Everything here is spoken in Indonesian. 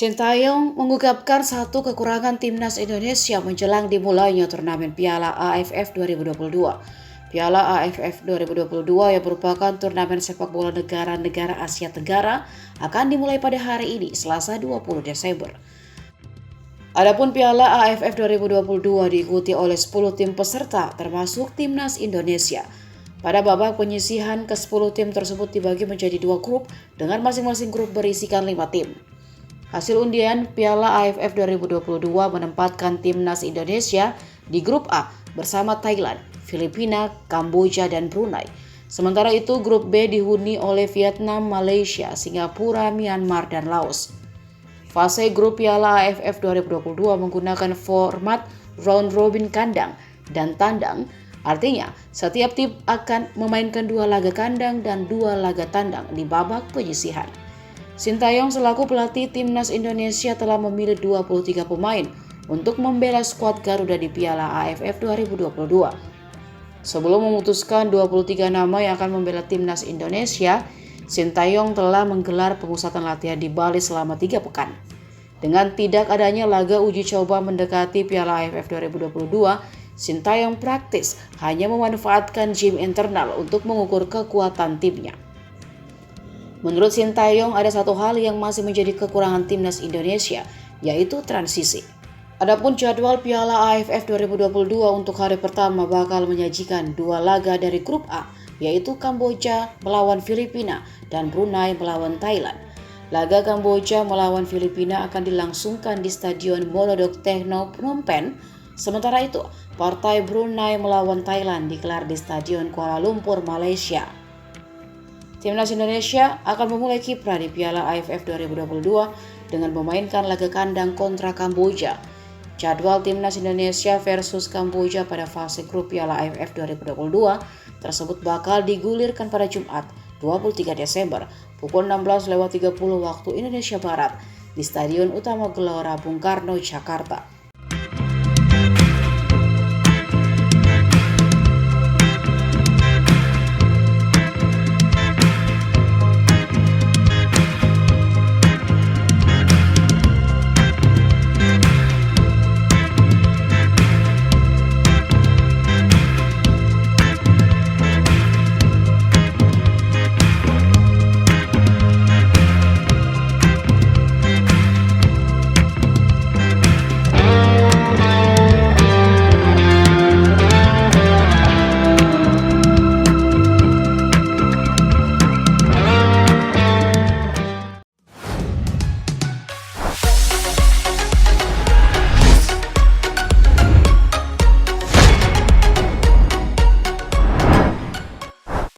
Sintayong mengungkapkan satu kekurangan timnas Indonesia menjelang dimulainya turnamen Piala AFF 2022. Piala AFF 2022 yang merupakan turnamen sepak bola negara-negara Asia Tenggara akan dimulai pada hari ini, Selasa 20 Desember. Adapun Piala AFF 2022 diikuti oleh 10 tim peserta termasuk timnas Indonesia. Pada babak penyisihan ke-10 tim tersebut dibagi menjadi 2 grup dengan masing-masing grup berisikan 5 tim. Hasil undian Piala AFF 2022 menempatkan timnas Indonesia di grup A bersama Thailand, Filipina, Kamboja, dan Brunei. Sementara itu grup B dihuni oleh Vietnam, Malaysia, Singapura, Myanmar, dan Laos. Fase grup Piala AFF 2022 menggunakan format round robin kandang dan tandang. Artinya, setiap tim akan memainkan 2 laga kandang dan 2 laga tandang di babak penyisihan. Sintayong selaku pelatih timnas Indonesia telah memilih 23 pemain untuk membela skuad Garuda di Piala AFF 2022. Sebelum memutuskan 23 nama yang akan membela timnas Indonesia, Sintayong telah menggelar pemusatan latihan di Bali selama 3 pekan. Dengan tidak adanya laga uji coba mendekati Piala AFF 2022, Sintayong praktis hanya memanfaatkan gym internal untuk mengukur kekuatan timnya. Menurut Sintayong, ada satu hal yang masih menjadi kekurangan timnas Indonesia, yaitu transisi. Adapun jadwal Piala AFF 2022 untuk hari pertama bakal menyajikan 2 laga dari grup A, yaitu Kamboja melawan Filipina dan Brunei melawan Thailand. Laga Kamboja melawan Filipina akan dilangsungkan di Stadion Monodok Techno Phnom Penh. Sementara itu, partai Brunei melawan Thailand digelar di Stadion Kuala Lumpur, Malaysia. Timnas Indonesia akan memulai kiprah di Piala AFF 2022 dengan memainkan laga kandang kontra Kamboja. Jadwal Timnas Indonesia versus Kamboja pada fase grup Piala AFF 2022 tersebut bakal digulirkan pada Jumat 23 Desember pukul 16.30 waktu Indonesia Barat di Stadion Utama Gelora Bung Karno, Jakarta.